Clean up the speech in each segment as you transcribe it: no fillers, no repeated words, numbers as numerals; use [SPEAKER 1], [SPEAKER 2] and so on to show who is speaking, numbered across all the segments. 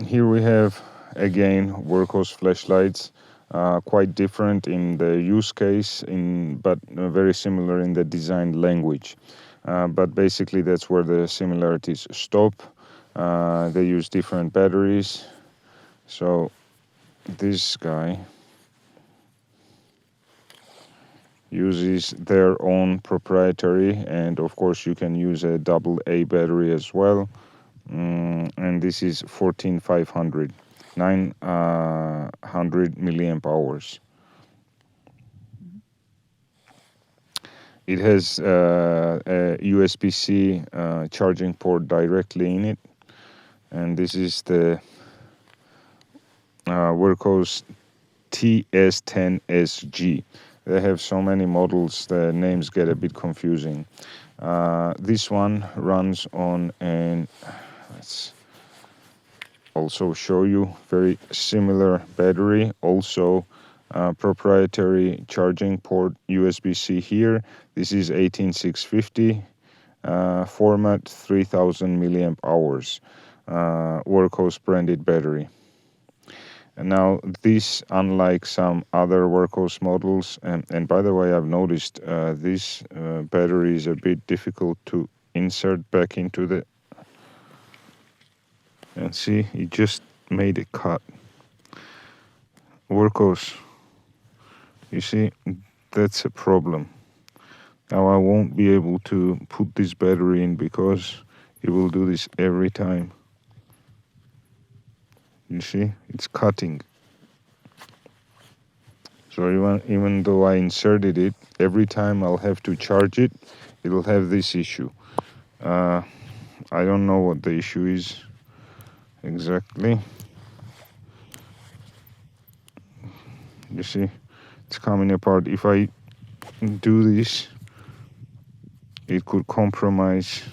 [SPEAKER 1] here we have again Wurkkos flashlights, quite different in the use case, but very similar in the design language. But basically that's where the similarities stop. They use different batteries. So this guy uses their own proprietary, and of course you can use a AA battery as well. And this is 14500, 900 milliamp hours. It has a USB-C charging port directly in it, and this is the Wurkkos TS10SG. They have so many models, the names get a bit confusing. This one runs on an, let's also show you, very similar battery, also proprietary charging port USB-C here. This is 18650, format 3000 milliamp hours, Wurkkos branded battery. And now this, unlike some other Wurkkos models, and by the way, I've noticed this battery is a bit difficult to insert back into the, and see, it just made a cut. Wurkkos, you see, that's a problem. Now I won't be able to put this battery in because it will do this every time. You see, it's cutting. So even though I inserted it, every time I'll have to charge it, it'll have this issue. I don't know what the issue is exactly. You see, it's coming apart. If I do this, it could compromise.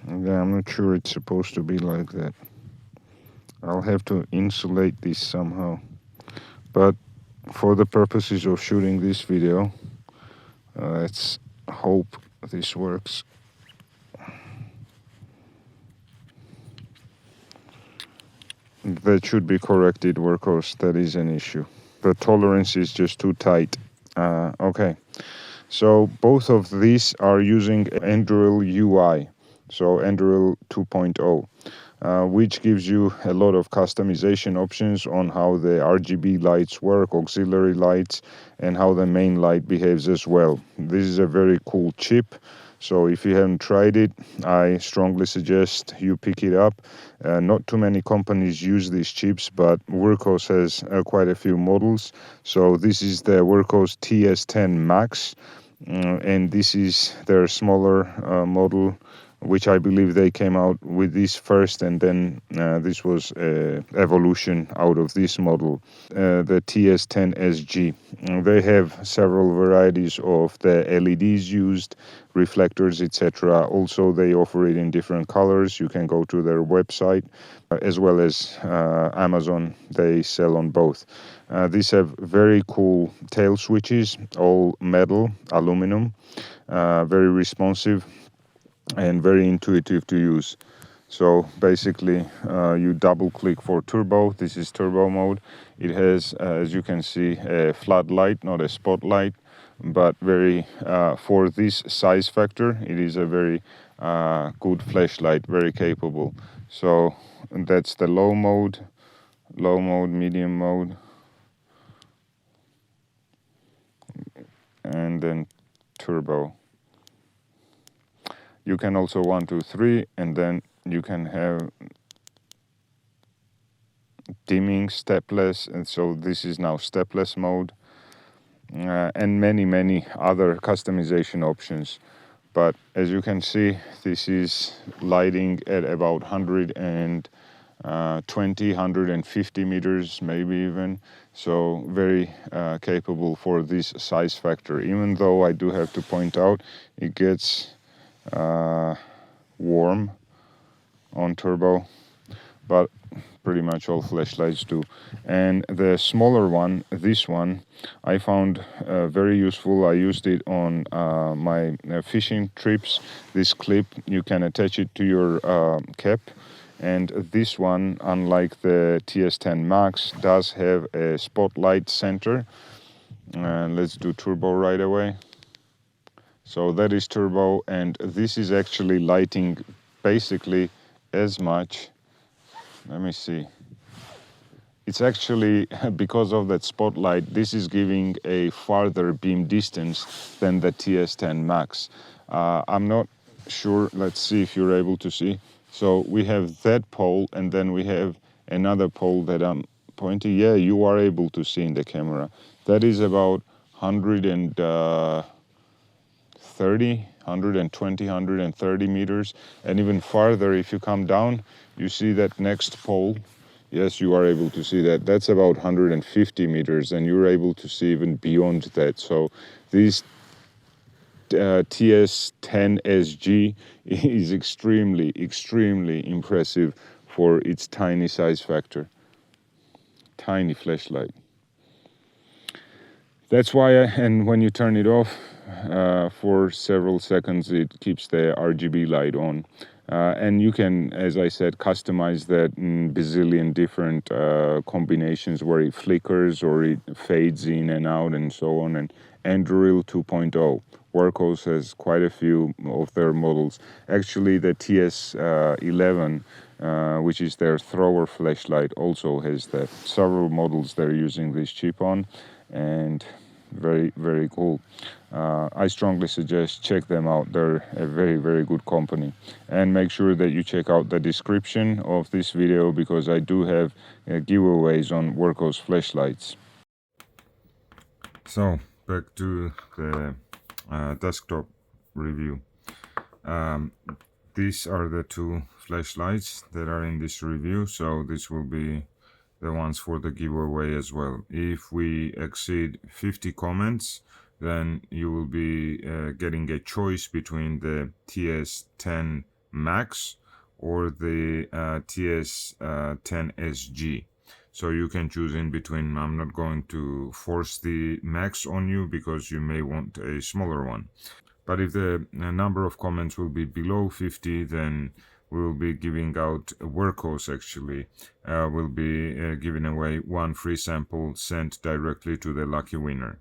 [SPEAKER 1] Yeah, I'm not sure it's supposed to be like that. I'll have to insulate this somehow. But for the purposes of shooting this video, let's hope this works. That should be corrected, Wurkkos. That is an issue. The tolerance is just too tight. Okay, so both of these are using Anduril UI, so Anduril 2.0, which gives you a lot of customization options on how the RGB lights work, auxiliary lights, and how the main light behaves as well. This is a very cool chip. So if you haven't tried it, I strongly suggest you pick it up. Not too many companies use these chips, but Wurkkos has quite a few models. So this is the Wurkkos TS10Max, and this is their smaller model, which I believe they came out with this first, and then this was an evolution out of this model, the TS10SG. They have several varieties of the LEDs used, reflectors, etc. Also, they offer it in different colors. You can go to their website, as well as Amazon. They sell on both. These have very cool tail switches, all metal, aluminum, very responsive and very intuitive to use. So basically you double click for turbo. This is turbo mode. It has, as you can see, a floodlight, not a spotlight, but very for this size factor, it is a very good flashlight, very capable. So that's the low mode, medium mode, and then turbo. You can also 1, 2, 3, and then you can have dimming, stepless, and so this is now stepless mode, and many other customization options. But as you can see, this is lighting at about 120, 150 meters, maybe even. So very capable for this size factor, even though I do have to point out it gets warm on turbo, but pretty much all flashlights do. And the smaller one, this one, I found very useful. I used it on my fishing trips. This clip, you can attach it to your cap. And this one, unlike the TS10Max, does have a spotlight center. Let's do turbo right away. So that is turbo, and this is actually lighting basically as much. Let me see. It's actually, because of that spotlight, this is giving a farther beam distance than the TS10Max. I'm not sure. Let's see if you're able to see. So we have that pole, and then we have another pole that I'm pointing. Yeah, you are able to see in the camera. That is about 130 meters, and even farther if you come down, you see that next pole. Yes, you are able to see that. That's about 150 meters, and you're able to see even beyond that. So this TS10SG is extremely impressive for its tiny size factor. Tiny flashlight. That's why, and when you turn it off for several seconds, it keeps the RGB light on. And you can, as I said, customize that in bazillion different combinations where it flickers or it fades in and out and so on. And Anduril 2.0. Wurkkos has quite a few of their models. Actually, the TS11, which is their thrower flashlight, also has that. Several models they're using this chip on, and very cool. I strongly suggest check them out. They're a very good company. And make sure that you check out the description of this video, because I do have giveaways on Wurkkos flashlights. So back to the desktop review. These are the two flashlights that are in this review, so this will be the ones for the giveaway as well. If we exceed 50 comments, then you will be getting a choice between the TS10Max or the TS10SG. So you can choose in between. I'm not going to force the Max on you because you may want a smaller one. But if the number of comments will be below 50, then we will be giving out Wurkkos. Actually, will be giving away one free sample sent directly to the lucky winner.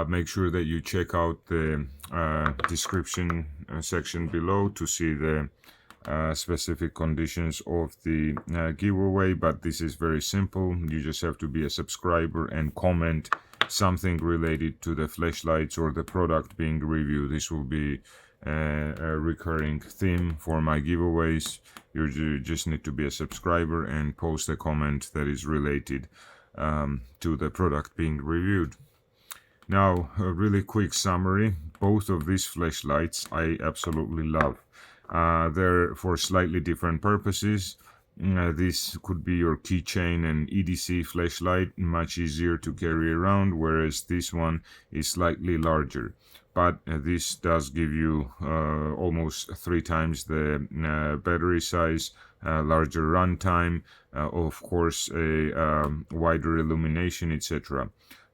[SPEAKER 1] Make sure that you check out the description section below to see the specific conditions of the giveaway, but this is very simple. You just have to be a subscriber and comment something related to the flashlights or the product being reviewed. This will be a recurring theme for my giveaways. You just need to be a subscriber and post a comment that is related to the product being reviewed. Now, a really quick summary. Both of these flashlights I absolutely love. They're for slightly different purposes. This could be your keychain and EDC flashlight, much easier to carry around, whereas this one is slightly larger. But this does give you almost 3 times the battery size, larger runtime, of course a wider illumination, etc.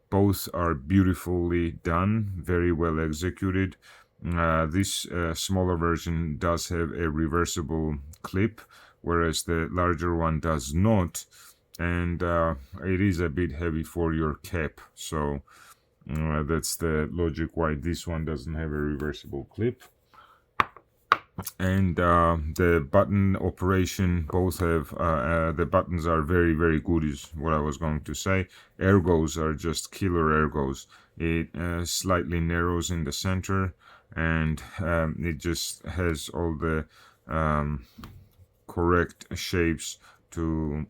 [SPEAKER 1] Both are beautifully done, very well executed. This smaller version does have a reversible clip, whereas the larger one does not, and it is a bit heavy for your cap, so that's the logic why this one doesn't have a reversible clip. And the button operation, both have the buttons are very good, is what I was going to say. Ergos are just killer ergos. It slightly narrows in the center, and it just has all the correct shapes to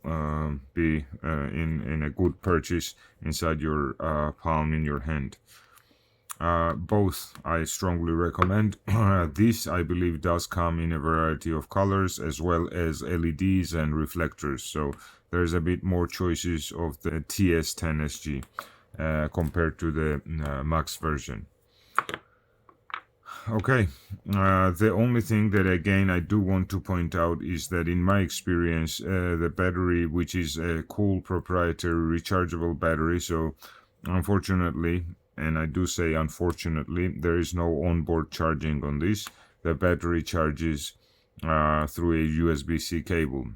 [SPEAKER 1] be in a good purchase inside your palm in your hand. Both I strongly recommend. This I believe does come in a variety of colors as well as LEDs and reflectors, so there's a bit more choices of the TS10SG compared to the Max version. Okay, the only thing that again I do want to point out is that in my experience, the battery, which is a cool proprietary rechargeable battery, so unfortunately, and I do say unfortunately, there is no onboard charging on this. The battery charges through a USB-C cable.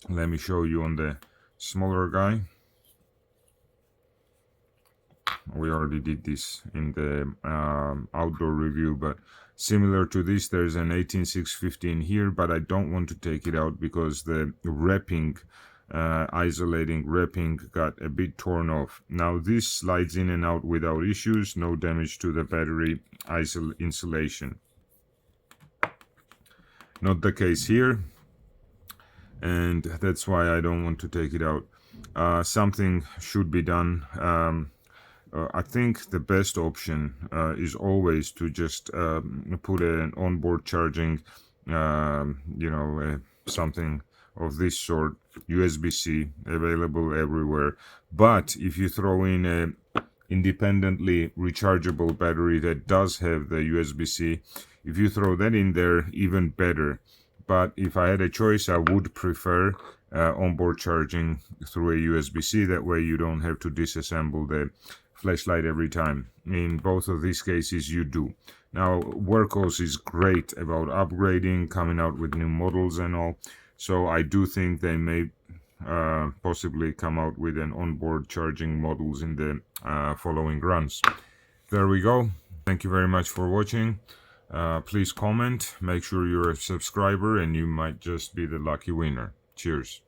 [SPEAKER 1] Let me show you on the smaller guy. We already did this in the outdoor review, but similar to this, there's an 18615 here, but I don't want to take it out because the wrapping, isolating wrapping, got a bit torn off. Now this slides in and out without issues, no damage to the battery insulation. Not the case here, and that's why I don't want to take it out. Something should be done. I think the best option is always to just put an onboard charging, something of this sort, USB-C, available everywhere. But if you throw in a independently rechargeable battery that does have the USB-C, if you throw that in there, even better. But if I had a choice, I would prefer onboard charging through a USB-C. That way you don't have to disassemble the flashlight every time. In both of these cases you do. Now Wurkkos is great about upgrading, coming out with new models and all, so I do think they may possibly come out with an onboard charging models in the following runs. There we go. Thank you very much for watching. Please comment, make sure you're a subscriber, and you might just be the lucky winner. Cheers.